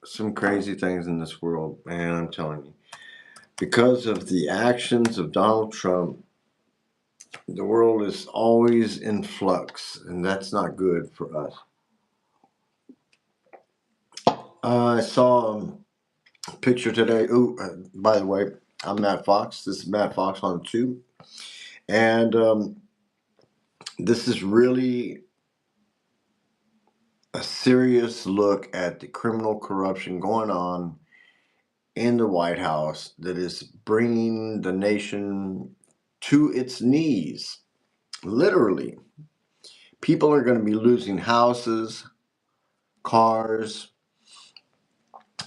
some crazy things in this world, man. I'm telling you. Because of the actions of Donald Trump, the world is always in flux, and that's not good for us. I saw a picture today. Ooh, by the way, I'm Matt Fox. This is Matt Fox on Tube. And this is really a serious look at the criminal corruption going on in the White House that is bringing the nation to its knees. Literally, people are going to be losing houses, cars,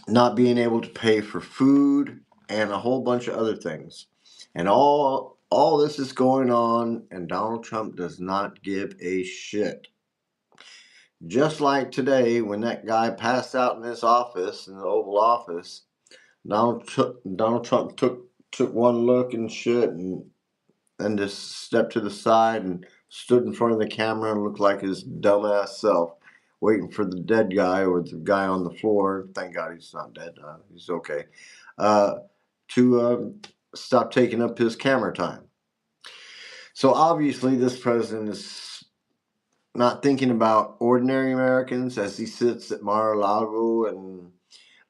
not being able to pay for food, and a whole bunch of other things. And all this is going on, and Donald Trump does not give a shit. Just like today, when that guy passed out in his office, in the Oval Office, Donald Trump took one look and shit, and just stepped to the side and stood in front of the camera and looked like his dumbass self, waiting for the dead guy or the guy on the floor. Thank God he's not dead. He's okay. Uh, to stop taking up his camera time. So obviously, this president is not thinking about ordinary Americans as he sits at Mar-a-Lago and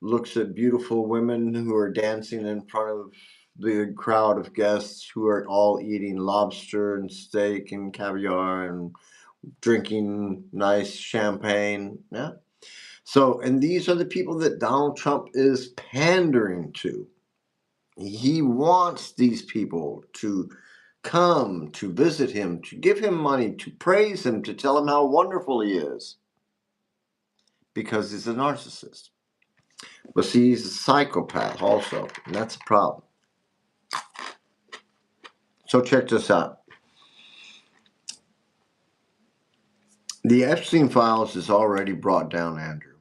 looks at beautiful women who are dancing in front of the crowd of guests who are all eating lobster and steak and caviar and drinking nice champagne. Yeah. So, and these are the people that Donald Trump is pandering to. He wants these people to come to visit him, to give him money, to praise him, to tell him how wonderful he is, because he's a narcissist. But see, he's a psychopath also, and that's a problem. So check this out. The Epstein files is already brought down, Andrew.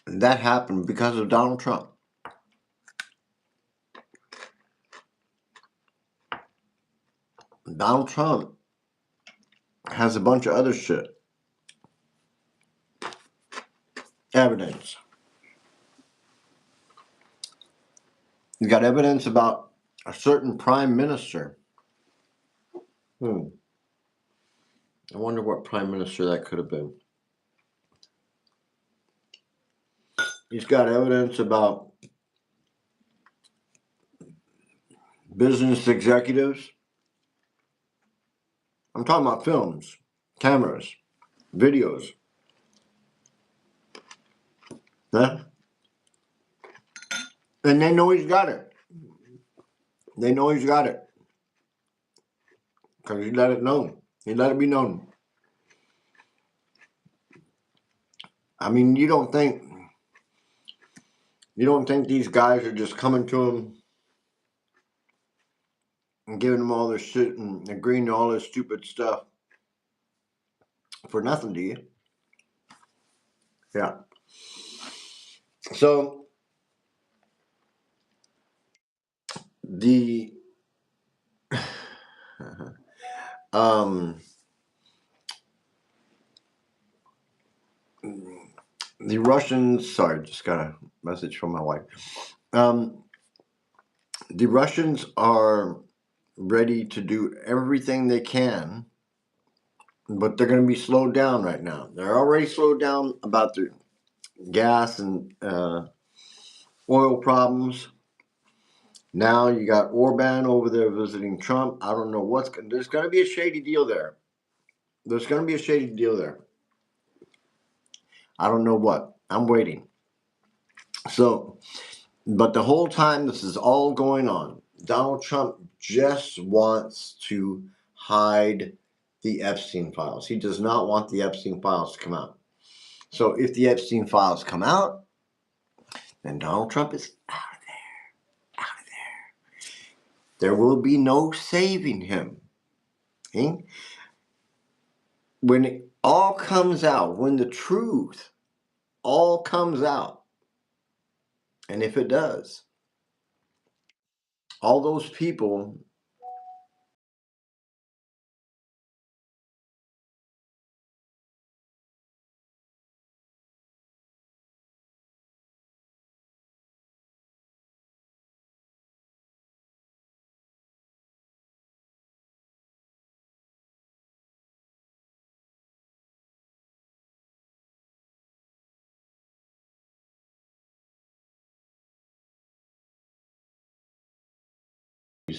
And that happened because of Donald Trump. Donald Trump has a bunch of other shit. Evidence. You got evidence about a certain prime minister. I wonder what prime minister that could have been. He's got evidence about business executives. I'm talking about films, cameras, videos. Yeah? And they know he's got it. They know he's got it. Because he let it known. He let it be known. I mean, you don't think these guys are just coming to him and giving him all this shit and agreeing to all this stupid stuff for nothing, do you? Yeah. So the the Russians. Sorry, just got a message from my wife. The Russians are ready to do everything they can, but they're going to be slowed down right now. They're already slowed down about the gas and oil problems. Now you got Orban over there visiting Trump. I don't know there's going to be a shady deal there. There's going to be a shady deal there. I don't know what. I'm waiting. So, but the whole time this is all going on, Donald Trump just wants to hide the Epstein files. He does not want the Epstein files to come out. So if the Epstein files come out, then Donald Trump is out of there. Out of there. There will be no saving him. Okay? When it all comes out, when the truth all comes out, and if it does, all those people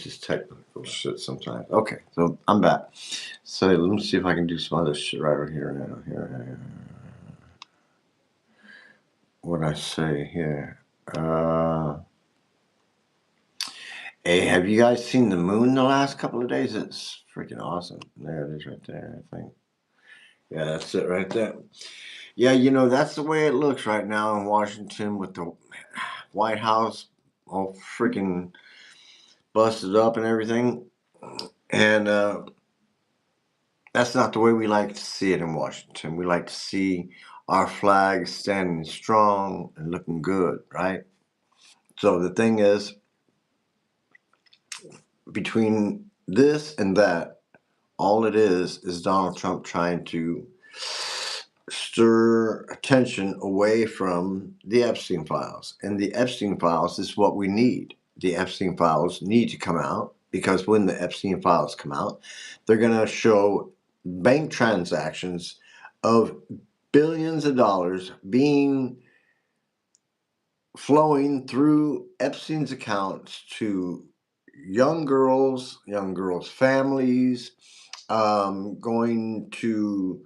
use this technical shit sometimes. Okay, so I'm back. So let me see if I can do some other shit right over here. What I say here? Hey, have you guys seen the moon the last couple of days? It's freaking awesome. There it is right there, I think. Yeah, that's it right there. Yeah, that's the way it looks right now in Washington with the White House all freaking busted up and everything. And that's not the way we like to see it in Washington. We like to see our flag standing strong and looking good, right? So the thing is, between this and that, all it is Donald Trump trying to stir attention away from the Epstein files. And the Epstein files is what we need. The Epstein files need to come out because when the Epstein files come out, they're going to show bank transactions of billions of dollars being flowing through Epstein's accounts to young girls' families, going to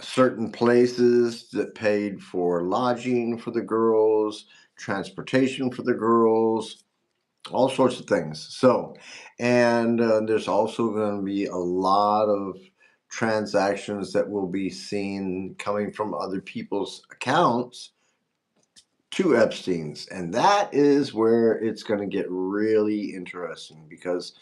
certain places that paid for lodging for the girls, transportation for the girls, all sorts of things. So, and there's also going to be a lot of transactions that will be seen coming from other people's accounts to Epstein's. And that is where it's going to get really interesting because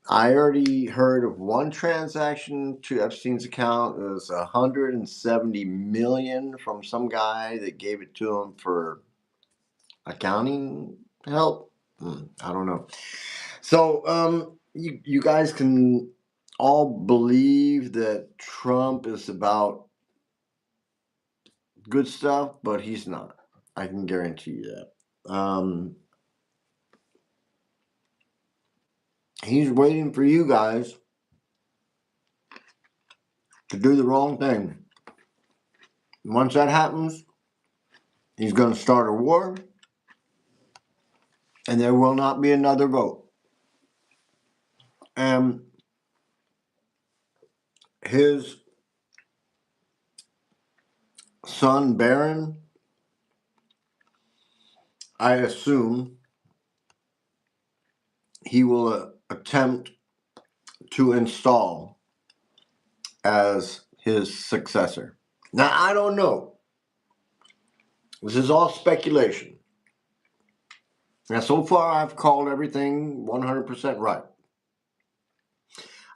I already heard of one transaction to Epstein's account. It was 170 million from some guy that gave it to him for accounting help. I don't know. So you guys can all believe that Trump is about good stuff, but he's not. I can guarantee you that. He's waiting for you guys to do the wrong thing. Once that happens, he's going to start a war, and there will not be another vote. And his son, Barron, I assume he will attempt to install as his successor. Now, I don't know. This is all speculation. Now, so far, I've called everything 100% right.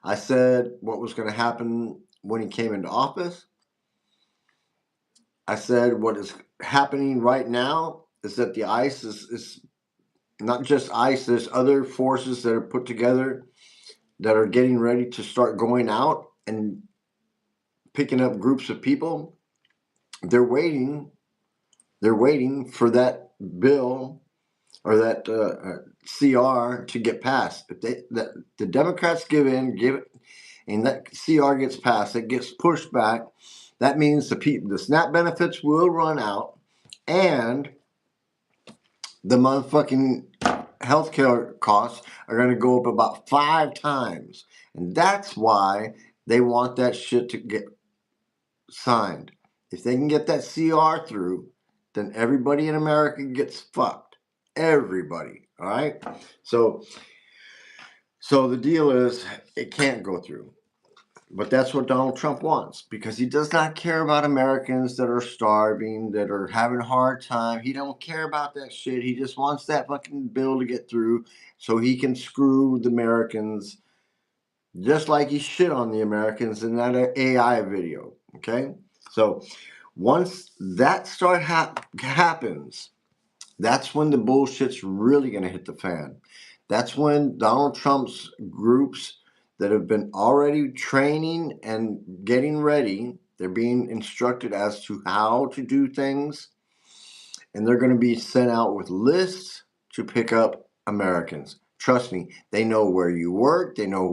I said what was going to happen when he came into office. I said what is happening right now is that the ICE is not just ICE, there's other forces that are put together that are getting ready to start going out and picking up groups of people. They're waiting for that bill or that CR to get passed. If the Democrats give it, and that CR gets passed, it gets pushed back. That means the SNAP benefits will run out, and the motherfucking healthcare costs are going to go up about 5 times. And that's why they want that shit to get signed. If they can get that CR through, then everybody in America gets fucked. Everybody. All right? So the deal is it can't go through. But that's what Donald Trump wants because he does not care about Americans that are starving, that are having a hard time. He don't care about that shit. He just wants that fucking bill to get through so he can screw the Americans just like he shit on the Americans in that AI video. Okay? So once that happens, that's when the bullshit's really going to hit the fan. That's when Donald Trump's groups that have been already training and getting ready, they're being instructed as to how to do things, and they're going to be sent out with lists to pick up Americans. Trust me, they know where you work, they know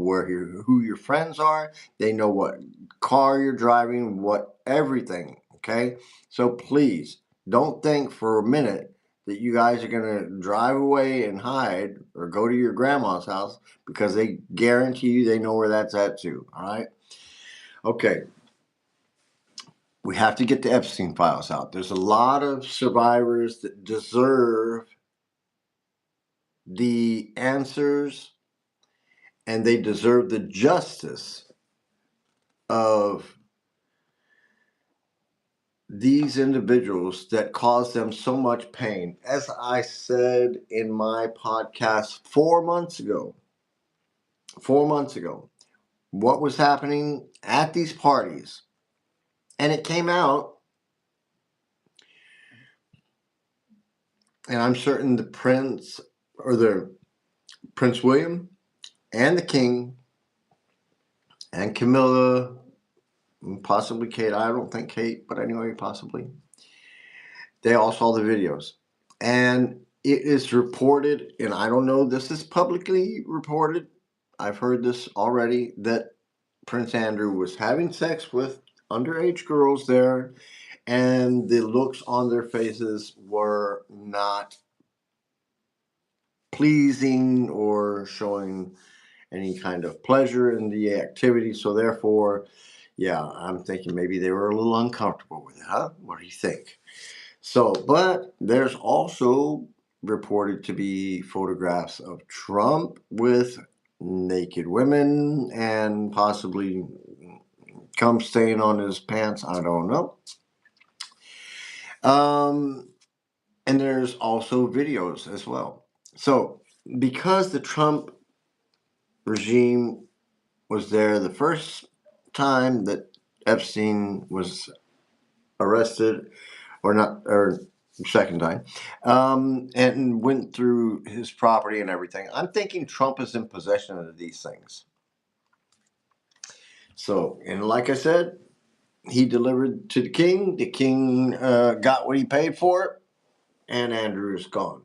who your friends are, they know what car you're driving, what everything, okay? So please, don't think for a minute that you guys are going to drive away and hide or go to your grandma's house because they guarantee you they know where that's at too. All right. Okay. We have to get the Epstein files out. There's a lot of survivors that deserve the answers and they deserve the justice of these individuals that caused them so much pain. As I said in my podcast 4 months ago, what was happening at these parties, and it came out, and I'm certain the Prince or the Prince William and the King and Camilla, possibly Kate. I don't think Kate, but anyway, possibly. They all saw the videos. And it is reported, and I don't know, this is publicly reported. I've heard this already, that Prince Andrew was having sex with underage girls there, and the looks on their faces were not pleasing or showing any kind of pleasure in the activity. So therefore, yeah, I'm thinking maybe they were a little uncomfortable with it, huh? What do you think? So, but there's also reported to be photographs of Trump with naked women and possibly cum stain on his pants. I don't know. And there's also videos as well. So, because the Trump regime was there the first time that Epstein was arrested, or not, or second time, and went through his property and everything. I'm thinking Trump is in possession of these things. So, and like I said, he delivered to the king. The king got what he paid for it, and Andrew is gone.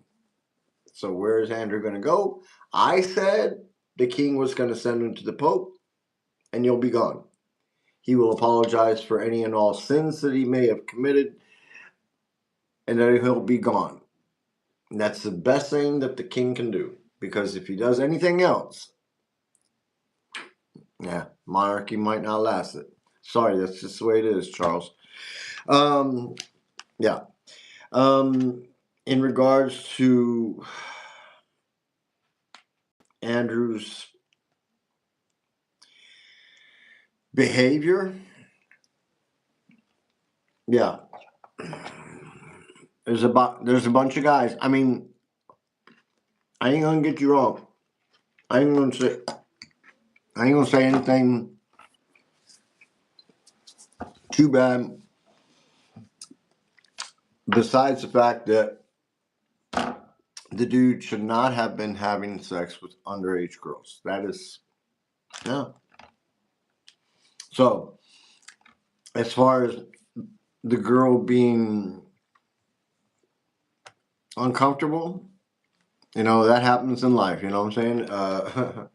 So, where is Andrew going to go? I said the king was going to send him to the Pope, and you'll be gone. He will apologize for any and all sins that he may have committed, and then he'll be gone. And that's the best thing that the king can do. Because if he does anything else, yeah, monarchy might not last it. Sorry, that's just the way it is, Charles. Yeah. In regards to Andrew's behavior, yeah, there's a bunch of guys. I mean, I ain't gonna get you wrong. I ain't gonna say anything too bad. Besides the fact that the dude should not have been having sex with underage girls. That is, yeah. So, as far as the girl being uncomfortable, that happens in life. You know what I'm saying?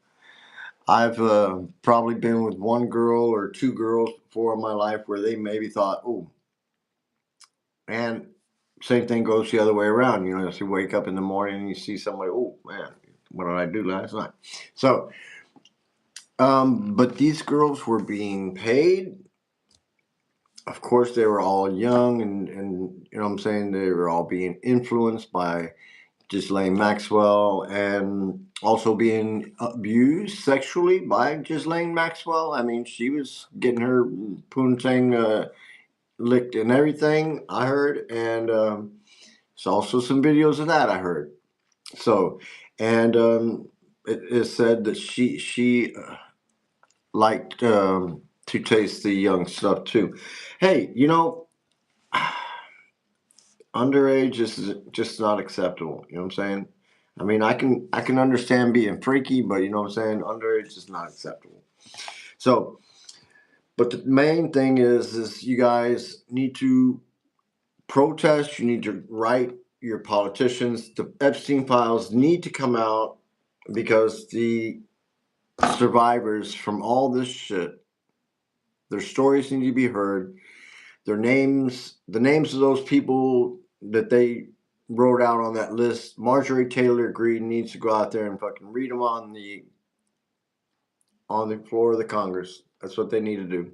I've probably been with one girl or two girls before in my life where they maybe thought, oh, and same thing goes the other way around. If you wake up in the morning and you see somebody, oh man, what did I do last night? So, but these girls were being paid. Of course, they were all young, and you know what I'm saying, they were all being influenced by Ghislaine Maxwell and also being abused sexually by Ghislaine Maxwell. I mean, she was getting her poontang licked and everything, I heard, and there's also some videos of that I heard. So, and it is said that she liked to taste the young stuff too. Hey, underage is just not acceptable. You know what I'm saying? I mean, I can understand being freaky, but you know what I'm saying? Underage is not acceptable. So, but the main thing is you guys need to protest. You need to write your politicians. The Epstein files need to come out because the survivors from all this shit, their stories need to be heard. The names of those people that they wrote out on that list. Marjorie Taylor Greene needs to go out there and fucking read them on the floor of the Congress. That's what they need to do.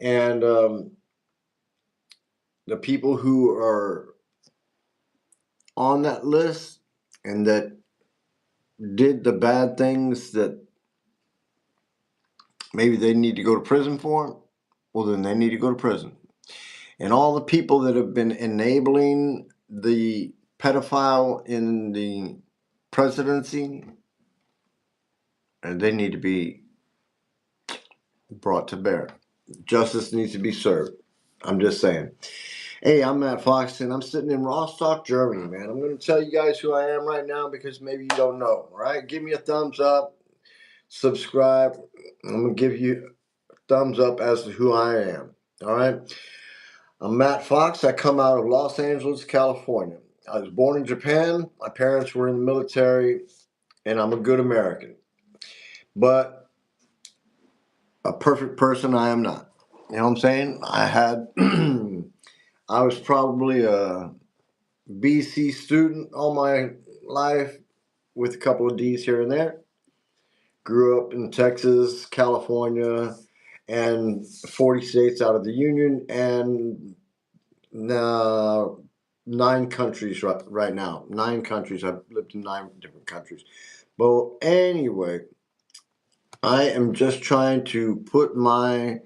And the people who are on that list and that did the bad things that maybe they need to go to prison for, well, then they need to go to prison. And all the people that have been enabling the pedophile in the presidency, and they need to be brought to bear. Justice needs to be served. I'm just saying. Hey, I'm Matt Fox, and I'm sitting in Rostock, Germany, man. I'm going to tell you guys who I am right now because maybe you don't know. All right, give me a thumbs up, subscribe. I'm going to give you a thumbs up as to who I am. All right. I'm Matt Fox. I come out of Los Angeles, California. I was born in Japan. My parents were in the military, and I'm a good American. But a perfect person I am not. You know what I'm saying? I was probably a BC student all my life with a couple of D's here and there. Grew up in Texas, California, and 40 states out of the Union, and now 9 countries right now. 9 countries. I've lived in 9 different countries. But anyway, I am just trying to put my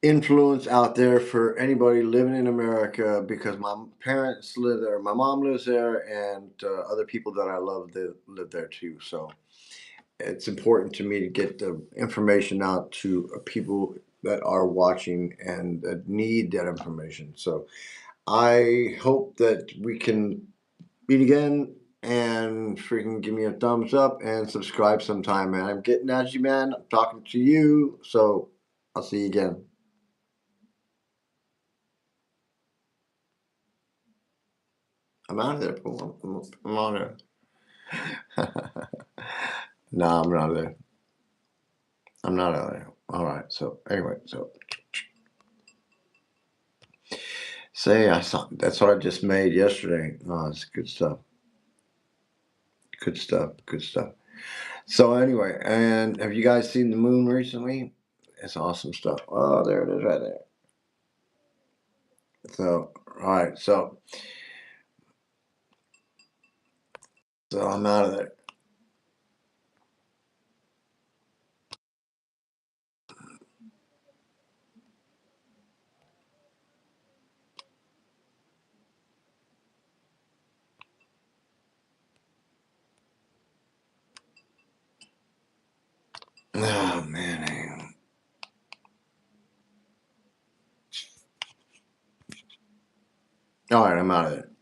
influence out there for anybody living in America because my parents live there, my mom lives there, and other people that I love that live there too. So it's important to me to get the information out to people that are watching and that need that information. So I hope that we can meet again and freaking give me a thumbs up and subscribe sometime, man. I'm getting at you, man. I'm talking to you. So I'll see you again. I'm out of there. I'm out of there. Nah, I'm not there. I'm not out of there. All right. So anyway, so say I saw that's what I just made yesterday. Oh, it's good stuff. Good stuff. Good stuff. So anyway, and have you guys seen the moon recently? It's awesome stuff. Oh, there it is right there. So all right. So I'm out of there. Oh man. All right, I'm out of there.